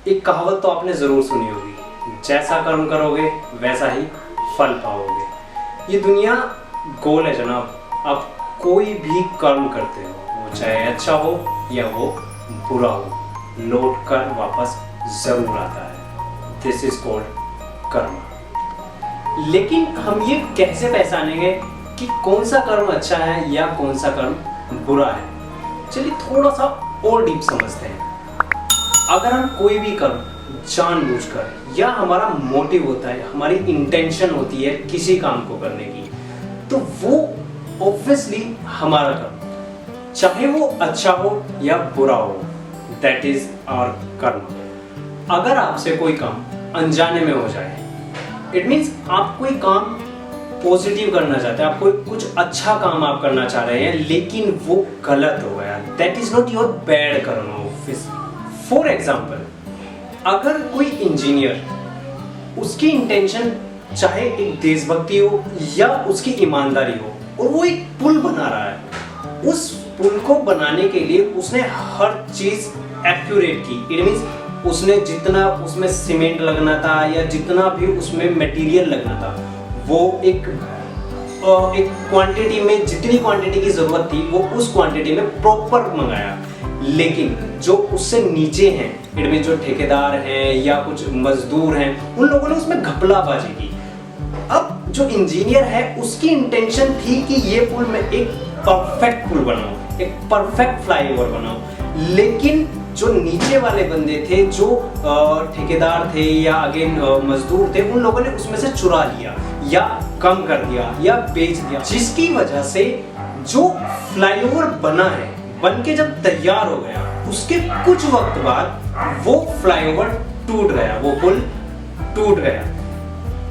एक कहावत तो आपने जरूर सुनी होगी, जैसा कर्म करोगे वैसा ही फल पाओगे। ये दुनिया गोल है जनाब। आप कोई भी कर्म करते हो, वो चाहे अच्छा हो या वो बुरा हो, लौट कर वापस जरूर आता है। दिस इज कॉल्ड कर्म। लेकिन हम ये कैसे पहचानेंगे कि कौन सा कर्म अच्छा है या कौन सा कर्म बुरा है? चलिए थोड़ा सा और डीप समझते हैं। अगर हम कोई भी कर्म जानबूझकर या हमारा मोटिव होता है, हमारी इंटेंशन होती है किसी काम को करने की, तो वो ऑब्वियसली हमारा कर्म, चाहे वो अच्छा हो या बुरा हो, दैट इज आवर कर्म। अगर आपसे कोई काम अनजाने में हो जाए, इट मीन्स आप कोई काम पॉजिटिव करना चाहते हैं, आप कोई कुछ अच्छा काम आप करना चाह रहे हैं, लेकिन वो गलत हो गया, that is not your bad कर्म ऑब्वियसली। फॉर एग्जाम्पल, अगर कोई इंजीनियर, उसकी इंटेंशन चाहे एक देशभक्ति हो या उसकी ईमानदारी हो, और वो एक पुल बना रहा है, उस पुल को बनाने के लिए उसने हर चीज एक्यूरेट की। इट मींस उसने जितना उसमें सीमेंट लगना था या जितना भी उसमें मटेरियल लगना था, वो एक क्वांटिटी में, जितनी क्वांटिटी की जरूरत थी वो उस क्वांटिटी में प्रॉपर मंगाया। लेकिन जो उससे नीचे हैं, इट मीन जो ठेकेदार हैं या कुछ मजदूर हैं, उन लोगों ने उसमें घपलाबाजी की। अब जो इंजीनियर है उसकी इंटेंशन थी कि ये पुल में एक परफेक्ट पुल बनाऊं, एक परफेक्ट फ्लाईओवर बनाऊं, लेकिन जो नीचे वाले बंदे थे, जो ठेकेदार थे या अगेन मजदूर थे, उन लोगों ने उसमें से चुरा लिया या कम कर दिया या बेच दिया, जिसकी वजह से जो फ्लाईओवर बना है, बन के जब तैयार हो गया, उसके कुछ वक्त बाद वो फ्लाईओवर टूट गया, वो पुल टूट गया।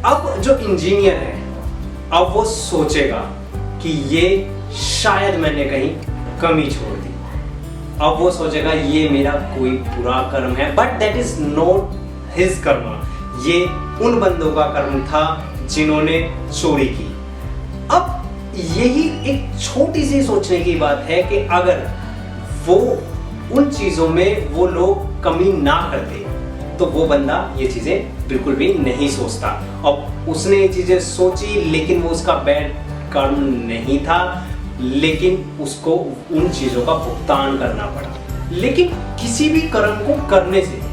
अब जो इंजीनियर है, अब वो सोचेगा कि ये शायद मैंने कहीं कमी छोड़ दी। अब वो सोचेगा ये मेरा कोई बुरा कर्म है, but that is not his कर्म। ये उन बंदों का कर्म था जिन्होंने चोरी की। अब यही एक छोटी सी सोचने की बात है कि अगर वो उन चीजों में वो लोग कमी ना करते, तो वो बंदा ये चीजें बिल्कुल भी नहीं सोचता। अब उसने ये चीजें सोची, लेकिन वो उसका बैड कर्म नहीं था, लेकिन उसको उन चीजों का भुगतान करना पड़ा। लेकिन किसी भी कर्म को करने से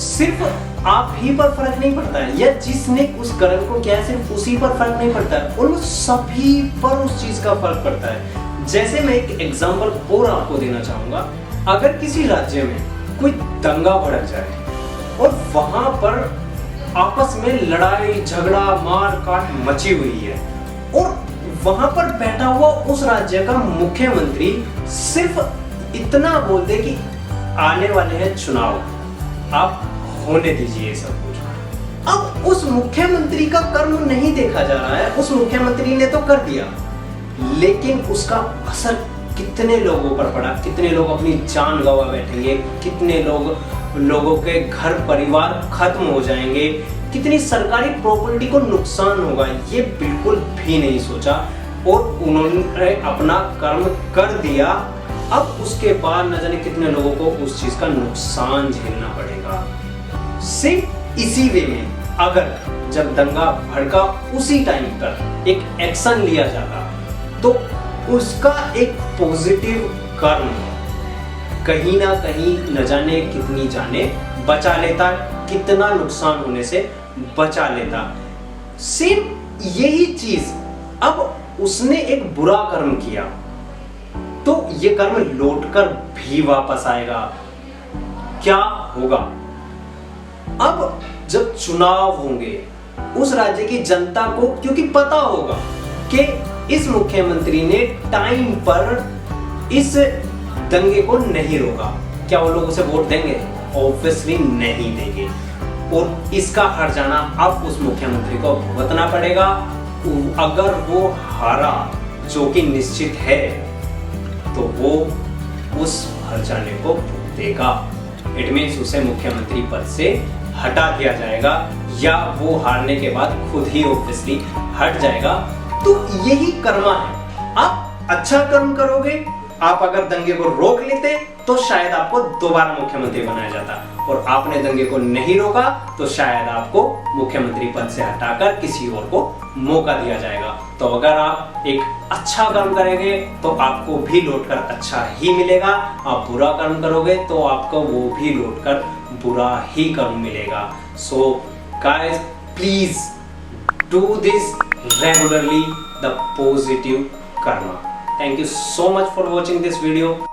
सिर्फ आप ही पर फर्क नहीं पड़ता है, या जिसने उस कर्म को किया है सिर्फ उसी पर फर्क नहीं पड़ता है, उन सभी पर उस चीज का फर्क पड़ता है। जैसे मैं एक एग्जांपल और आपको देना चाहूंगा। अगर किसी राज्य में कोई दंगा भड़क जाए और वहां पर आपस में लड़ाई झगड़ा मार काट मची हुई है, और वहां पर बैठा हुआ उस राज्य का मुख्यमंत्री सिर्फ इतना बोल दे कि आने वाले हैं चुनाव, आप होने दीजिए सब कुछ। अब उस मुख्यमंत्री का कर्म नहीं देखा जा रहा है, उस मुख्यमंत्री ने तो कर दिया, लेकिन उसका असर कितने लोगों पर पड़ा, कितने लोग अपनी जान गंवा बैठेंगे, कितने लोगों के घर परिवार खत्म हो जाएंगे, कितनी सरकारी प्रॉपर्टी को नुकसान होगा, ये बिल्कुल भी नहीं सोचा, और उन्होंने अपना कर्म कर दिया। अब उसके बाद न जाने कितने लोगों को उस चीज का नुकसान झेलना पड़ेगा। सिर्फ इसी वे में अगर जब दंगा भड़का उसी टाइम पर एक एक्शन लिया जाता, तो उसका एक पॉजिटिव कर्म कहीं ना कहीं न जाने कितनी जाने बचा लेता, कितना नुकसान होने से बचा लेता। सिर्फ यही चीज, अब उसने एक बुरा कर्म किया तो ये कर्म लौटकर भी वापस आएगा। क्या होगा? अब जब चुनाव होंगे, उस राज्य की जनता को क्योंकि पता होगा कि इस मुख्यमंत्री ने टाइम पर इस दंगे को नहीं रोका, क्या वो लोग उसे वोट देंगे? ऑब्वियसली नहीं देंगे, और इसका हट जाना अब उस मुख्यमंत्री को भुगतना पड़ेगा। अगर वो हारा, जो कि निश्चित है, तो वो उस हर जाने को भुगतेगा। इट मीन्स उसे मुख्यमंत्री पद से हटा दिया जाएगा, या वो हारने के बाद खुद ही ऑब्वियसली हट जाएगा। तो यही कर्म है। आप अच्छा कर्म करोगे, आप अगर दंगे को रोक लेते तो शायद आपको दोबारा मुख्यमंत्री बनाया जाता, और आपने दंगे को नहीं रोका तो शायद आपको मुख्यमंत्री पद से हटाकर किसी और को मौका दिया जाएगा। तो अगर आप एक अच्छा कर्म करेंगे तो आपको भी लौटकर अच्छा ही मिलेगा, आप बुरा कर्म करोगे तो आपको वो भी लौटकर बुरा ही कर्म मिलेगा। So guys, please do this regularly, the positive karma. Thank you so much for watching this video.